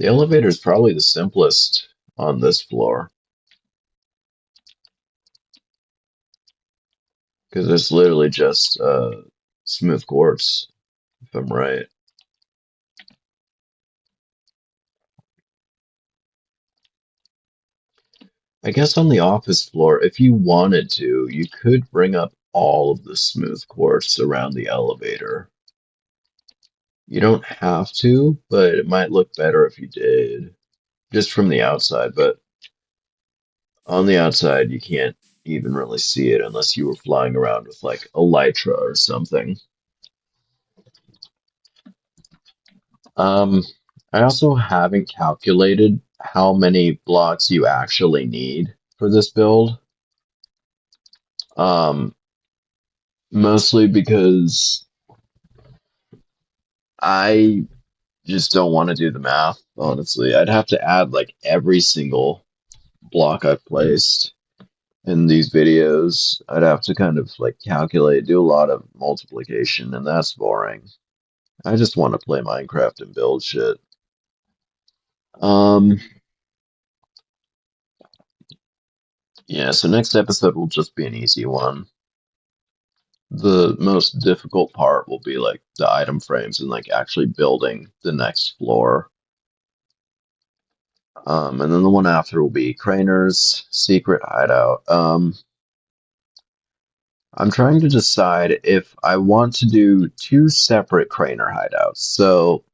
The elevator is probably the simplest on this floor because it's literally just smooth quartz, if I'm right. I guess on the office floor, if you wanted to, you could bring up all of the smooth quartz around the elevator. You don't have to, but it might look better if you did, just from the outside. But on the outside, you can't even really see it unless you were flying around with like a Elytra or something. Um, I also haven't calculated how many blocks you actually need for this build. Um, Mostly because I just don't want to do the math, honestly. I'd have to add like every single block I've placed in these videos. I'd have to kind of like calculate, do a lot of multiplication, and that's boring. I just want to play Minecraft and build shit. Um, yeah, so next episode will just be an easy one. The most difficult part will be like the item frames and like actually building the next floor. And then the one after will be Craner's secret hideout. I'm trying to decide if I want to do two separate Craner hideouts. So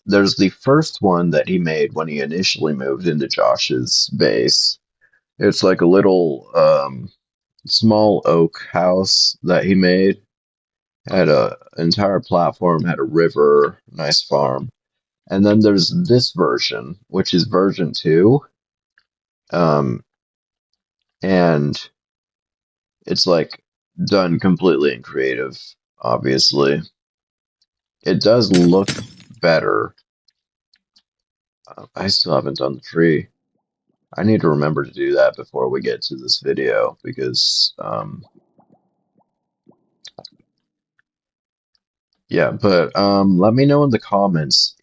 there's the first one that he made when he initially moved into Josh's base. It's like a little small oak house that he made. Had a entire platform, had a river, nice farm. And then there's this version, which is version 2. Um, and it's like done completely in creative, obviously. It does look better. I still haven't done the tree. I need to remember to do that before we get to this video because, yeah, but let me know in the comments.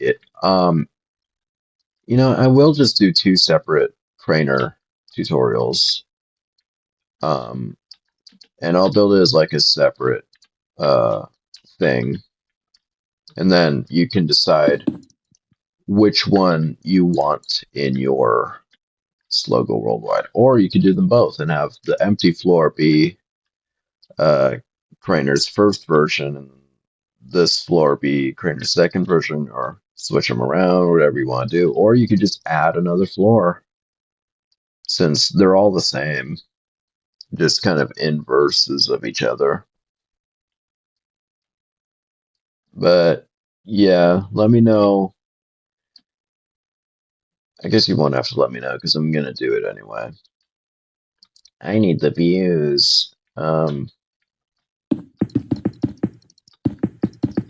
I will just do two separate Craner tutorials. Um, and I'll build it as like a separate uh thing, and then you can decide which one you want in your Slogo Worldwide, or you could do them both and have the empty floor be uh Craner's first version and this floor be Craner's second version, or switch them around, whatever you want to do, or you could just add another floor since they're all the same, just kind of inverses of each other. But yeah, let me know. I guess you won't have to let me know because I'm gonna do it anyway. I need the views.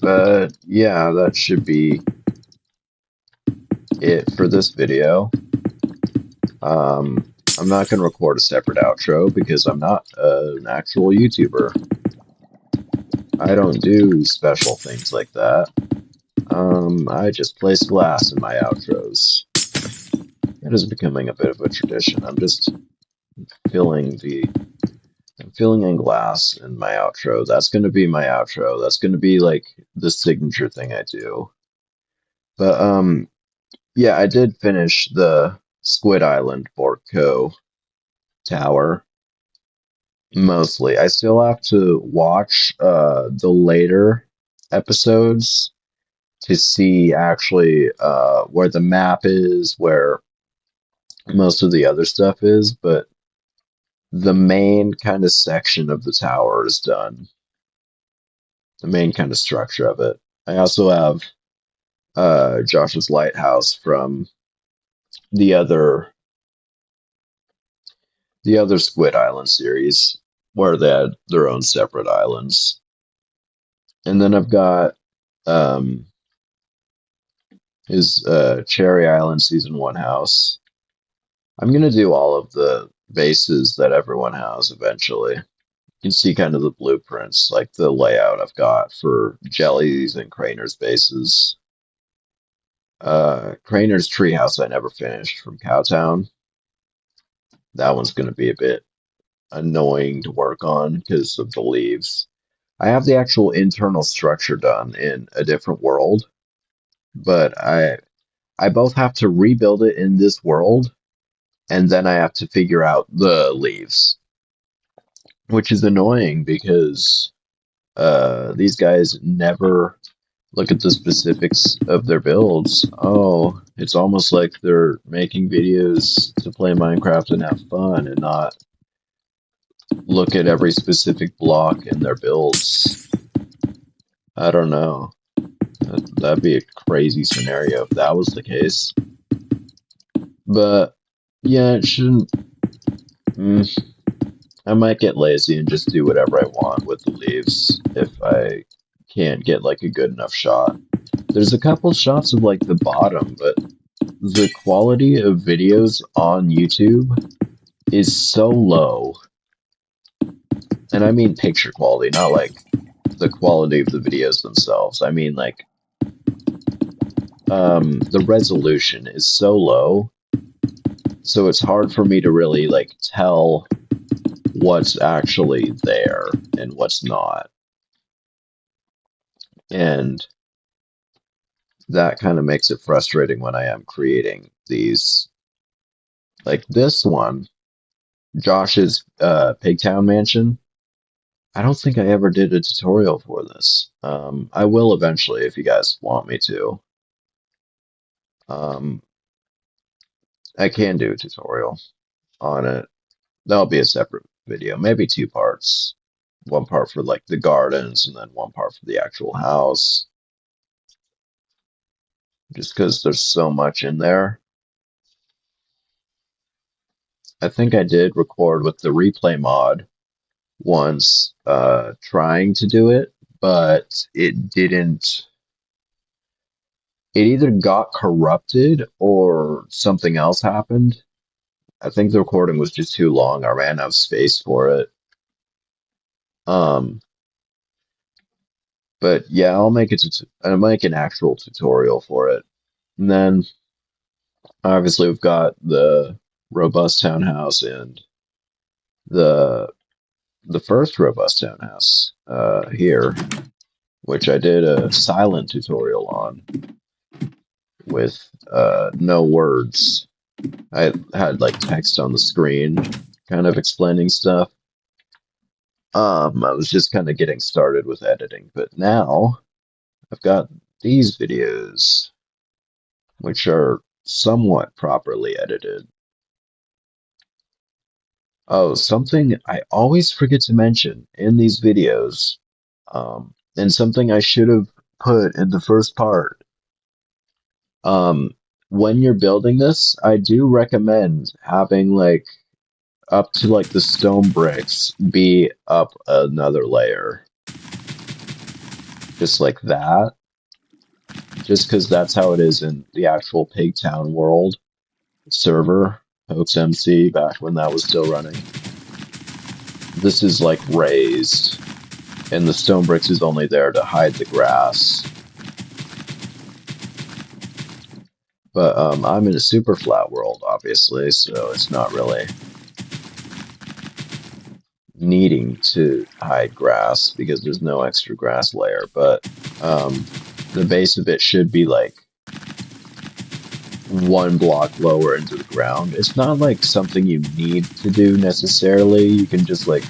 But yeah, that should be it for this video. I'm not gonna record a separate outro because I'm not an actual YouTuber. I don't do special things like that. I just place glass in my outros. It is becoming a bit of a tradition. Filling the I'm filling in glass in my outro. That's going to be my outro. That's going to be like the signature thing I do. But yeah, I did finish the Squid Island Bortco Tower mostly. I still have to watch the later episodes to see actually where the map is, where most of the other stuff is, but the main kind of section of the tower is done. The main kind of structure of it. I also have Josh's lighthouse from the other the other Squid Island series, where they had their own separate islands. And then I've got um, his Cherry Island season 1 house. I'm gonna do all of the bases that everyone has eventually. You can see kind of the blueprints, like the layout I've got for Jelly's and Craner's bases. Crainer's Treehouse I never finished from Cowtown. That one's going to be a bit annoying to work on because of the leaves. I have the actual internal structure done in a different world, but I both have to rebuild it in this world and then I have to figure out the leaves, which is annoying because these guys never look at the specifics of their builds. Oh, it's almost like they're making videos to play Minecraft and have fun and not look at every specific block in their builds. I don't know. That'd be a crazy scenario if that was the case. But yeah, it shouldn't. Mm, I might get lazy and just do whatever I want with the leaves if I can't get like a good enough shot. There's a couple shots of like the bottom, but the quality of videos on YouTube is so low. And I mean picture quality, not like the quality of the videos themselves. I mean like the resolution is so low, so it's hard for me to really like tell what's actually there and what's not. And that kind of makes it frustrating when I am creating these. Like this one, Josh's Pigtown Mansion. I don't think I ever did a tutorial for this. I will eventually if you guys want me to. Um, I can do a tutorial on it. That'll be a separate video, maybe two parts. One part for like the gardens and then one part for the actual house. Just because there's so much in there. I think I did record with the replay mod once trying to do it, but it didn't. It either got corrupted or something else happened. I think the recording was just too long. I ran out of space for it. Um, but yeah, I'll make an actual tutorial for it. And then obviously we've got the robust townhouse and the the first robust townhouse here, which I did a silent tutorial on with no words. I had like text on the screen, kind of explaining stuff. I was just kind of getting started with editing, but now I've got these videos, which are somewhat properly edited. Oh, something I always forget to mention in these videos, and something I should have put in the first part. Um, when you're building this, I do recommend having like up to like the stone bricks be up another layer, just like that. Just because that's how it is in the actual Pigtown world server, Hoax MC, back when that was still running. This is like raised, and the stone bricks is only there to hide the grass. But I'm in a super flat world, obviously, so it's not really needing to hide grass because there's no extra grass layer. But the base of it should be like one block lower into the ground. It's not like something you need to do necessarily. You can just like,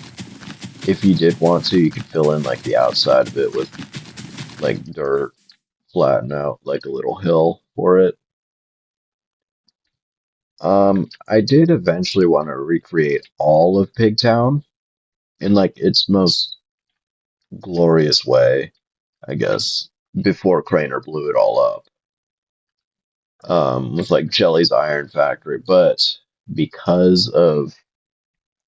if you did want to, you could fill in like the outside of it with like dirt, flatten out like a little hill for it. I did eventually want to recreate all of Pigtown in like its most glorious way, I guess, before Craner blew it all up. With like Jelly's Iron Factory, but because of,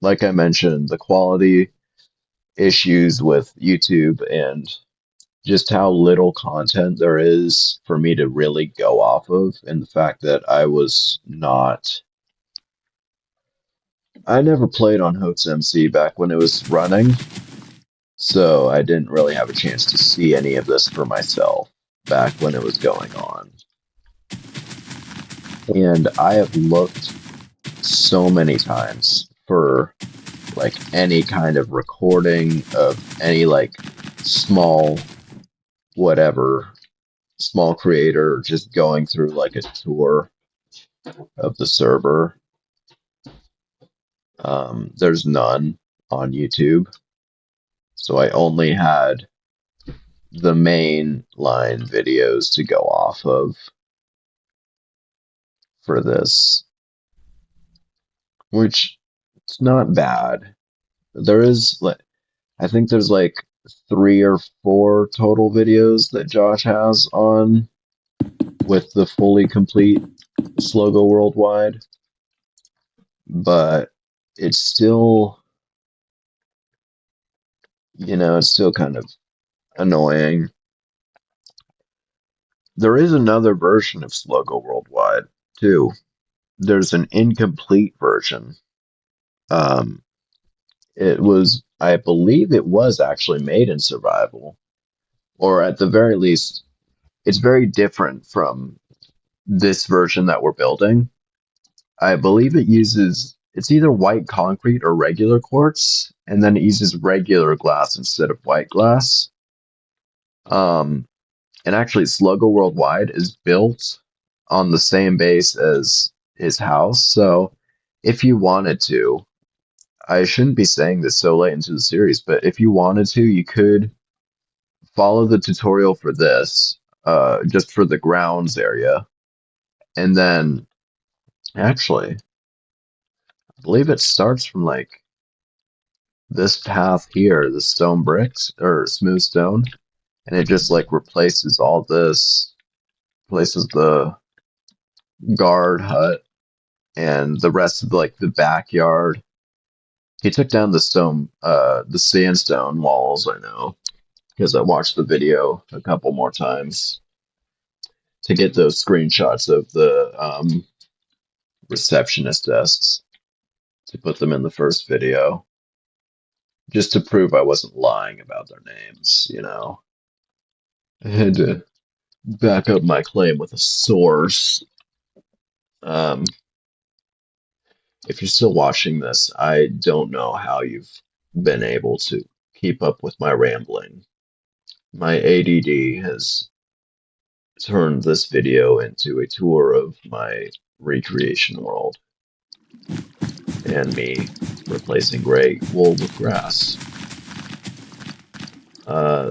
like I mentioned, the quality issues with YouTube and just how little content there is for me to really go off of, and the fact that I never played on Hoax MC back when it was running, so I didn't really have a chance to see any of this for myself back when it was going on. And I have looked so many times for like any kind of recording of any like small whatever, small creator just going through like a tour of the server. There's none on YouTube. So I only had the main line videos to go off of for this, which it's not bad. There is like I think there's like 3 or 4 total videos that Josh has on with the fully complete Slogo Worldwide, but it's still, it's still kind of annoying. There is another version of Slogo Worldwide too. There's an incomplete version. Um, I believe it was actually made in survival, or at the very least, it's very different from this version that we're building. I believe it's either white concrete or regular quartz, and then it uses regular glass instead of white glass. Um, and actually, Sluggo Worldwide is built on the same base as his house. So if you wanted to, I shouldn't be saying this so late into the series, but if you wanted to, you could follow the tutorial for this, just for the grounds area. And then, actually, I believe it starts from like this path here, the stone bricks or smooth stone, and it just like replaces all this, replaces the guard hut and the rest of like the backyard. He took down the sandstone walls, I know, because I watched the video a couple more times to get those screenshots of the receptionist desks to put them in the first video, just to prove I wasn't lying about their names. I had to back up my claim with a source. Um, if you're still watching this, I don't know how you've been able to keep up with my rambling. My ADD has turned this video into a tour of my recreation world and me replacing gray wool with grass.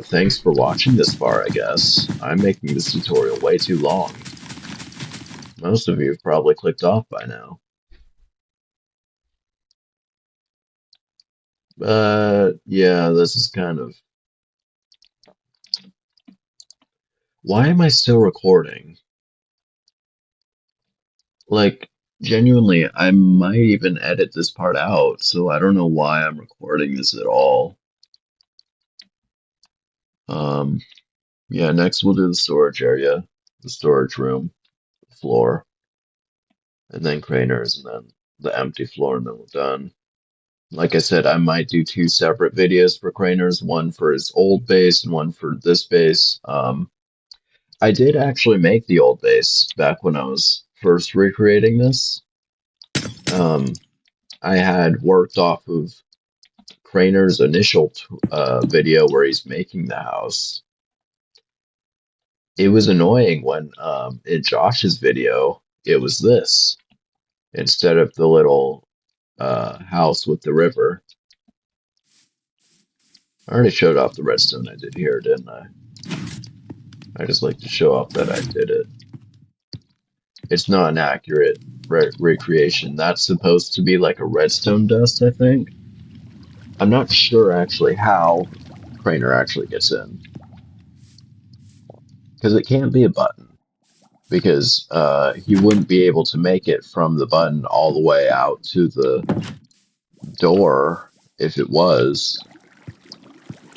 Thanks for watching this far, I guess. I'm making this tutorial way too long. Most of you have probably clicked off by now. But yeah, this is kind of... Why am I still recording? Like, genuinely, I might even edit this part out, so I don't know why I'm recording this at all. Um, yeah, next we'll do the storage area, the storage room, the floor, and then Craner's, and then the empty floor, and then we're done. Like I said, I might do 2 separate videos for Craner's, one for his old base and one for this base. I did actually make the old base back when I was first recreating this. Um, I had worked off of Craner's initial video where he's making the house. It was annoying when in Josh's video it was this instead of the little house with the river. I already showed off the redstone I did here, didn't I? I just like to show off that I did it. It's not an accurate recreation. That's supposed to be like a redstone dust, I think. I'm not sure actually how Craner actually gets in. Because it can't be a button. Because he wouldn't be able to make it from the button all the way out to the door if it was.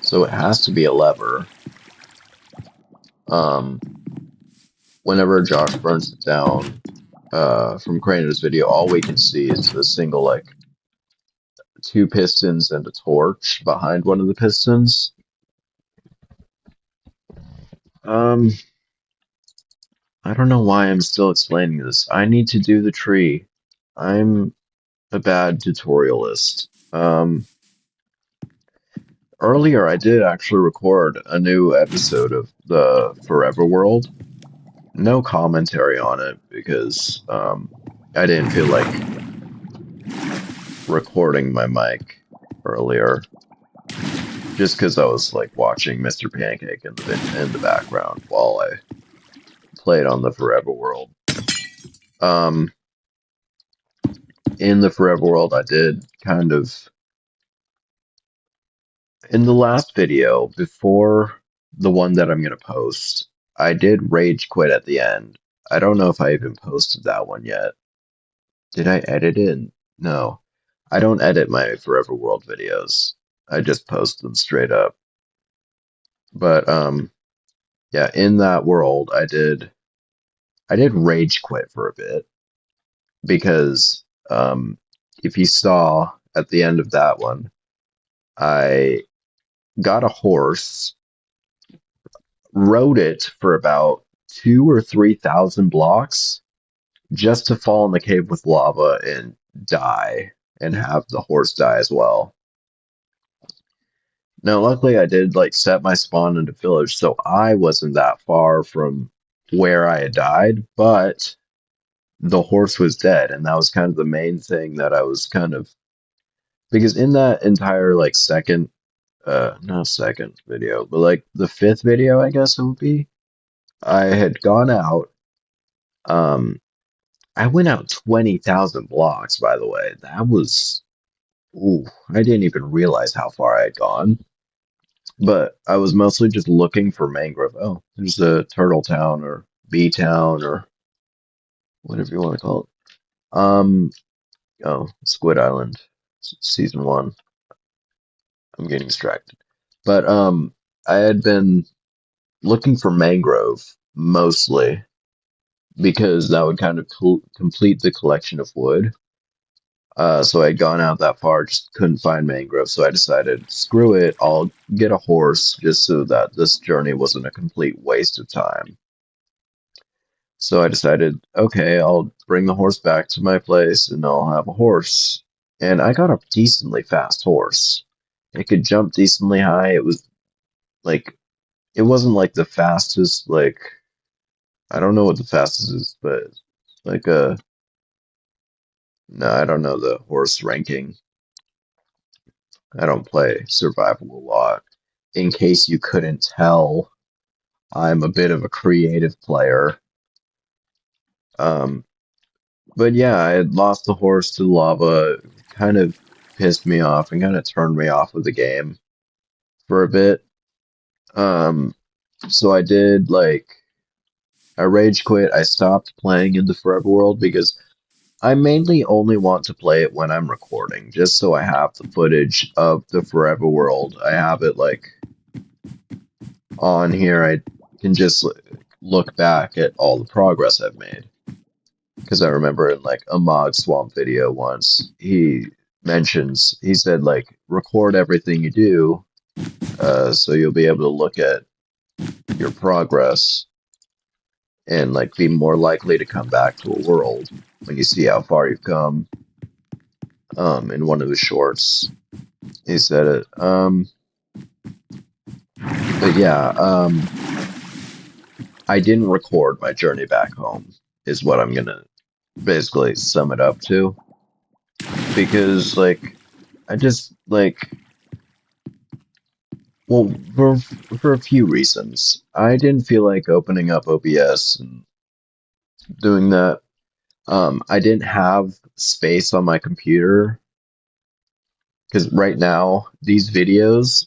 So it has to be a lever. Um, Whenever Josh burns it down from Craner's video, all we can see is a single, like, 2 pistons and a torch behind one of the pistons. Um, I don't know why I'm still explaining this. I need to do the tree. I'm a bad tutorialist. Earlier I did actually record a new episode of the Forever World. No commentary on it because I didn't feel like recording my mic earlier, just because I was like watching Mr. Pancake in the background while I played on the Forever World. Um, in the Forever World, I did kind of in the last video before the one that I'm gonna post. I did rage quit at the end. I don't know if I even posted that one yet. Did I edit it? No. I don't edit my Forever World videos. I just post them straight up. But yeah, in that world I did rage quit for a bit because if you saw at the end of that one, I got a horse, rode it for about 2 or 3 thousand blocks just to fall in the cave with lava and die and have the horse die as well. Now, luckily, I did like set my spawn into village, so I wasn't that far from where I had died, but the horse was dead, and that was kind of the main thing that I was kind of because in that entire like second, not second video, but like the fifth video, I guess it would be, I had gone out. Um, I went out 20,000 blocks, by the way. That was, ooh, I didn't even realize how far I had gone. But I was mostly just looking for mangrove. Oh, there's a turtle town or bee town or whatever you want to call it. Oh, Squid Island, season one. I'm getting distracted. But I had been looking for mangrove mostly because that would kind of complete the collection of wood. So I'd gone out that far, just couldn't find mangrove. So I decided, screw it, I'll get a horse just so that this journey wasn't a complete waste of time. So I decided, okay, I'll bring the horse back to my place and I'll have a horse. And I got a decently fast horse. It could jump decently high. It was like, it wasn't like the fastest, like, I don't know what the fastest is, but like no, I don't know the horse ranking. I don't play survival a lot. In case you couldn't tell, I'm a bit of a creative player. Um, but yeah, I had lost the horse to lava. Kind of pissed me off and kind of turned me off of the game for a bit. Um, so I did like I rage quit. I stopped playing in the Forever World because I mainly only want to play it when I'm recording, just so I have the footage of the Forever World. I have it like on here. I can just look back at all the progress I've made. Because I remember in like a Mog Swamp video once, he said like record everything you do, so you'll be able to look at your progress and like be more likely to come back to a world when you see how far you've come. In one of his shorts, he said it. But yeah, I didn't record my journey back home, is what I'm gonna basically sum it up to. Because like I just like well for a few reasons. I didn't feel like opening up OBS and doing that. I didn't have space on my computer because right now these videos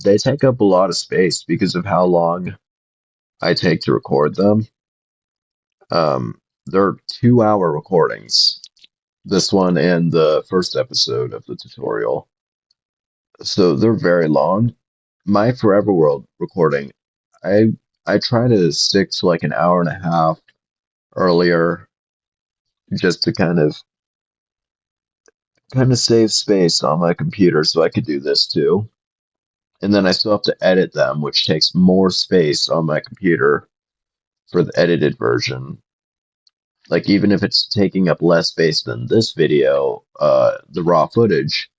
they take up a lot of space because of how long I take to record them. They're 2 hour recordings. This one and the first episode of the tutorial. So they're very long. My Forever World recording, I I try to stick to like an hour and a half earlier just to kind of save space on my computer so I could do this too. And then I still have to edit them, which takes more space on my computer. for the edited version. Like even if it's taking up less space than this video, the raw footage,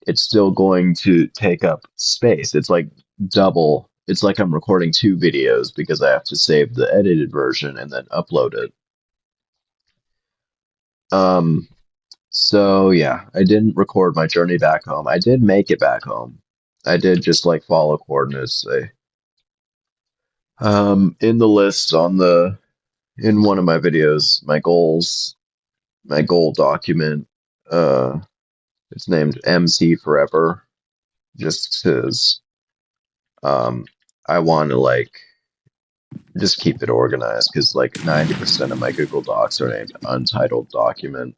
it's still going to take up space. It's like double. It's like I'm recording two videos because I have to save the edited version and then upload it. Um, so yeah, I didn't record my journey back home. I did make it back home. I did just like follow coordinates. In the list on the in one of my videos, my goal document, uh, it's named MC Forever, just because um, I want to like just keep it organized because like 90% of my Google Docs are named Untitled Document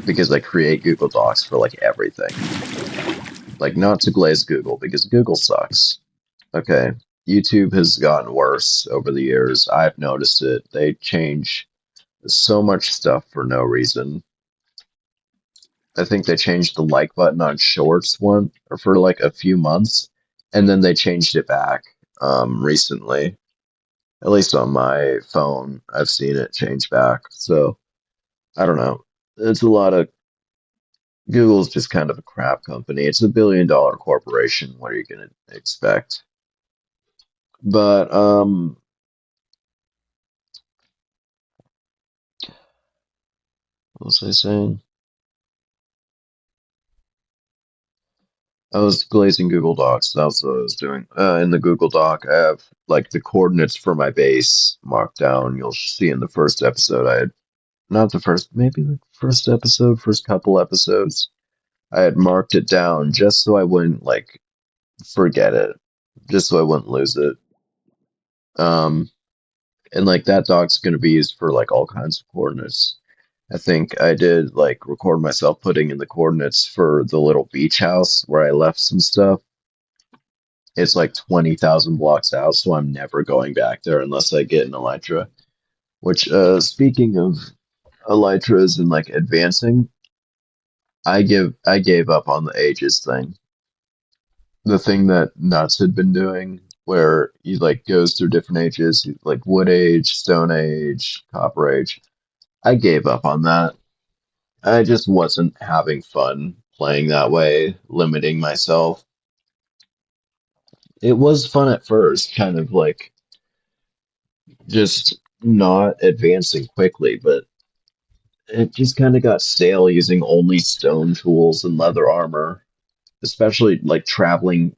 because I create Google Docs for like everything. Like not to glaze Google because Google sucks. Okay. YouTube has gotten worse over the years. I've noticed it. They change so much stuff for no reason. I think they changed the like button on Shorts one or for like a few months, and then they changed it back recently. At least on my phone, I've seen it change back. So I don't know. It's a lot of Google's just kind of a crap company. It's a $1 billion corporation. What are you gonna expect? But what was I saying? I was glazing Google Docs. That's what I was doing. In the Google Doc, I have like the coordinates for my base marked down. You'll see in the first episode, I had not the first, maybe the first episode, first couple episodes, I had marked it down just so I wouldn't like forget it, just so I wouldn't lose it. Um, and like that doc's going to be used for like all kinds of coordinates. I think I did like record myself putting in the coordinates for the little beach house where I left some stuff. It's like 20,000 blocks out, so I'm never going back there unless I get an Elytra. Which, speaking of Elytras and like advancing, I gave up on the ages thing. The thing that Nuts had been doing, where he like goes through different ages, like Wood Age, Stone Age, Copper Age. I gave up on that. I just wasn't having fun playing that way, limiting myself. It was fun at first, kind of like just not advancing quickly, but it just kind of got stale using only stone tools and leather armor, especially like traveling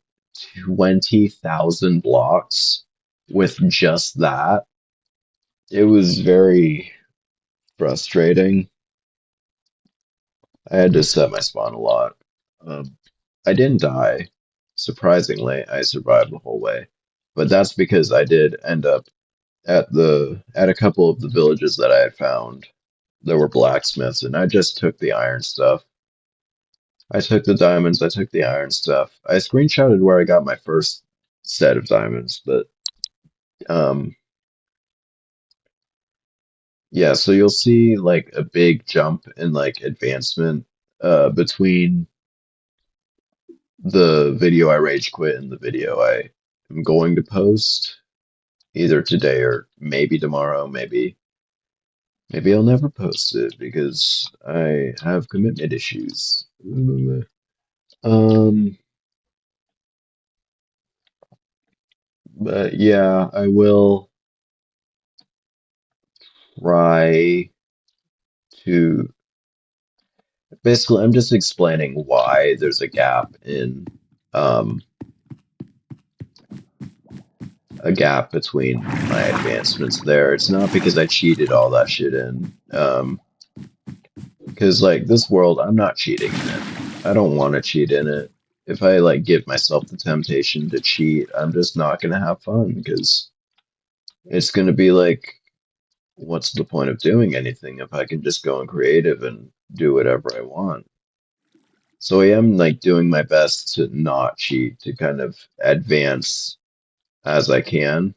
20,000 blocks with just that. It was very frustrating. I had to set my spawn a lot. Um, I didn't die. Surprisingly, I survived the whole way. But that's because I did end up at a couple of the villages that I had found. There were blacksmiths, and I just took the iron stuff. I took the diamonds, I took the iron stuff. I screenshotted where I got my first set of diamonds, but um yeah, so you'll see like a big jump in like advancement between the video I rage quit and the video I am going to post either today or maybe tomorrow, maybe I'll never post it because I have commitment issues. Um but yeah, I will try to basically I'm just explaining why there's um a gap between my advancements there. It's not because I cheated all that shit in. Because like this world, I'm not cheating in it. I don't want to cheat in it. If I like give myself the temptation to cheat, I'm just not gonna have fun because it's gonna be like, what's the point of doing anything if I can just go in creative and do whatever I want? So I am like doing my best to not cheat, to kind of advance as I can,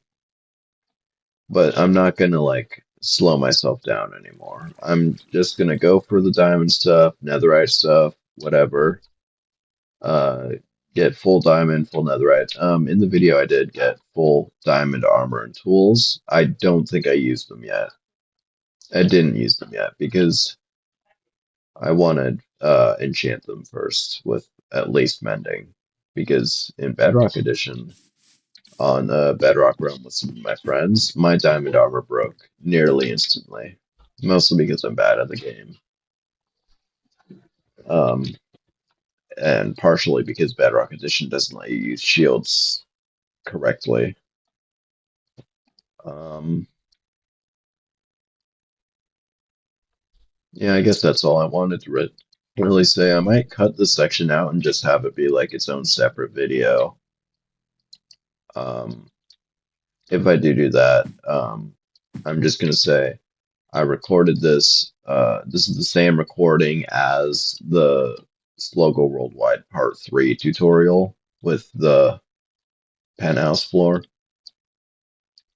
but I'm not gonna like slow myself down anymore. I'm just gonna go for the diamond stuff, netherite stuff, whatever. Uh, get full diamond, full netherite. In the video, I did get full diamond armor and tools. I don't think I used them yet. I didn't use them yet because I wanted enchant them first with at least mending. Because in Bedrock Edition, on Bedrock Realm with some of my friends, my diamond armor broke nearly instantly. Mostly because I'm bad at the game. Um, and partially because Bedrock Edition doesn't let you use shields correctly. Um, yeah, I guess that's all I wanted to really say. I might cut this section out and just have it be like its own separate video. Um, if I do that, I'm just gonna say I recorded this. This is the same recording as the Slogo Worldwide Part 3 tutorial with the penthouse floor.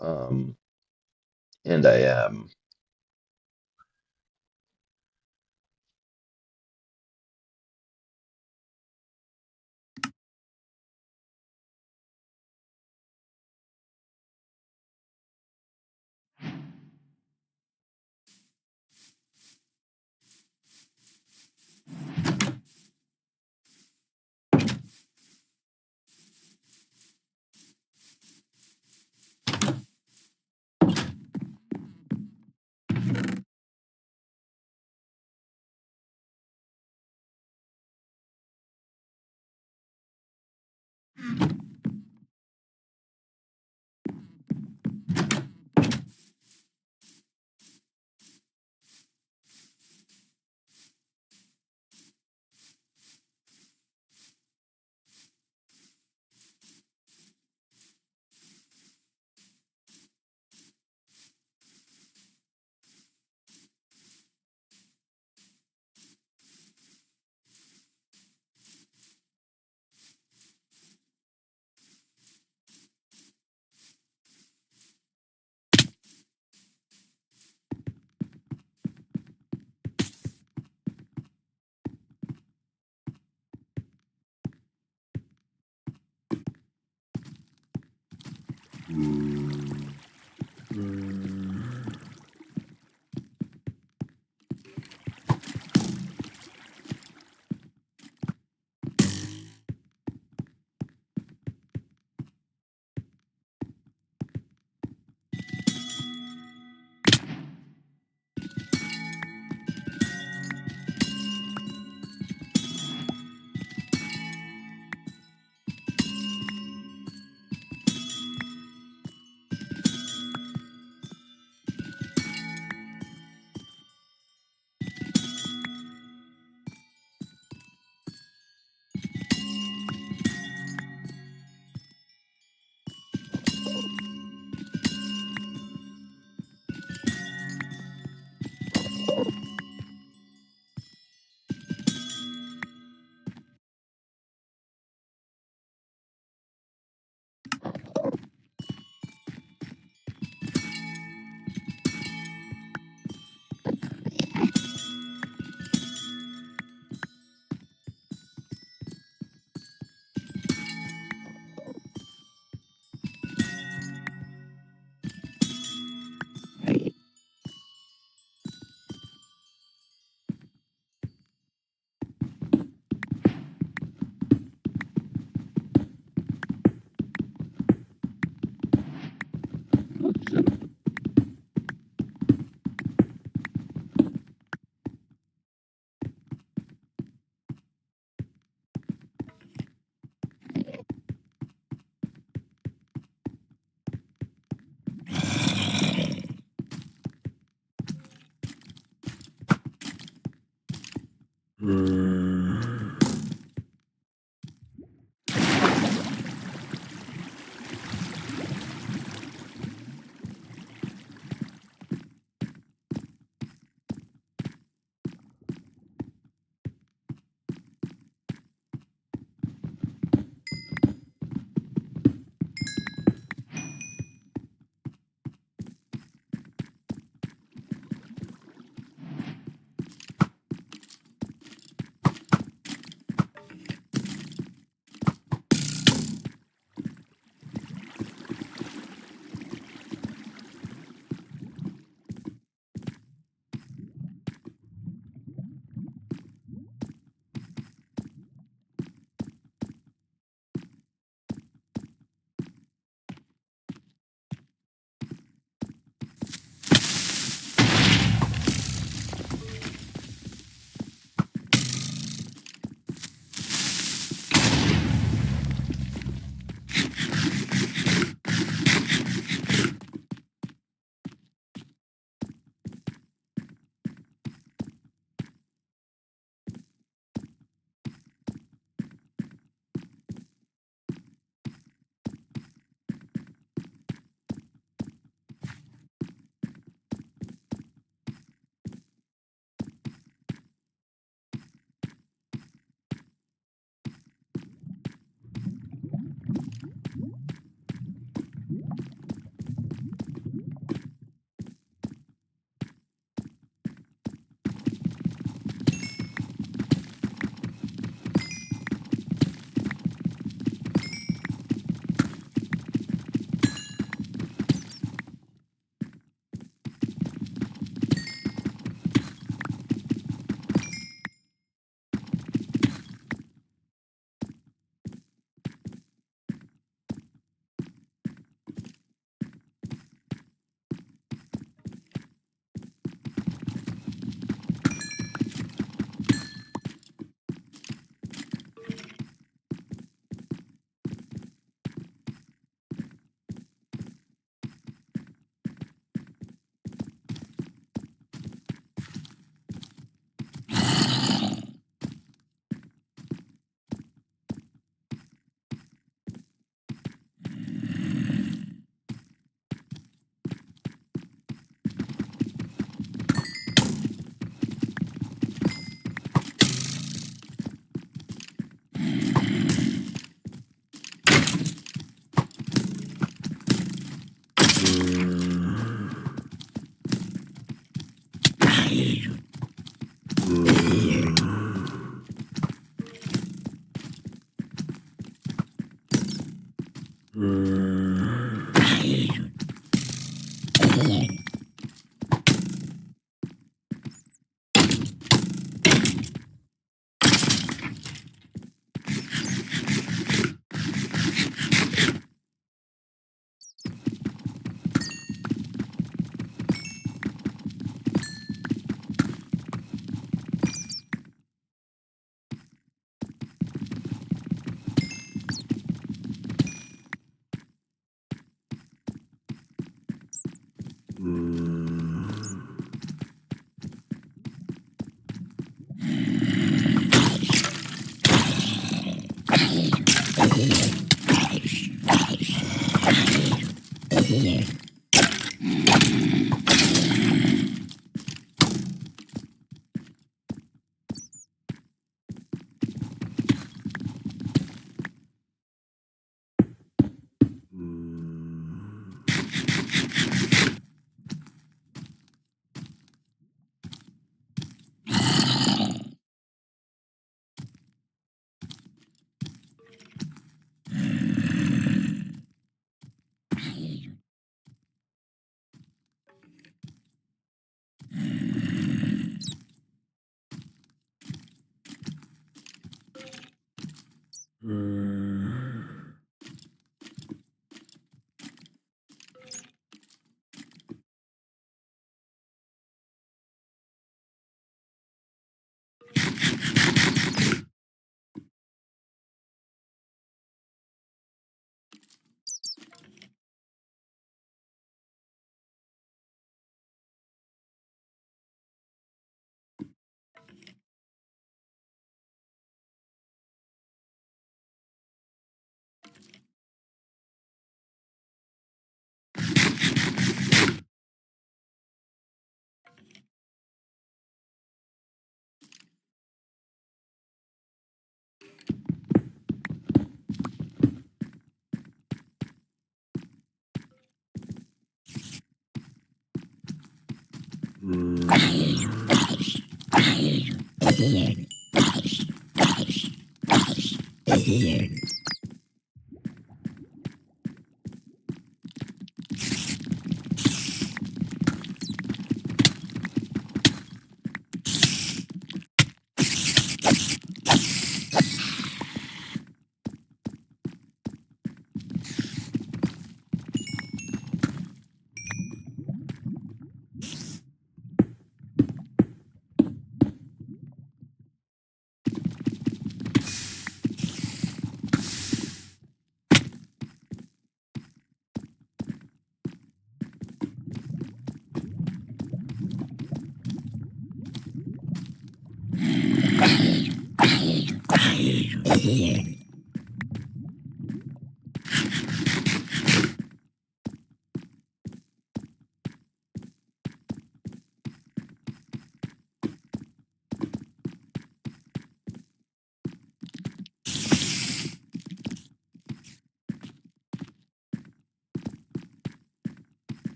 Um, and I am.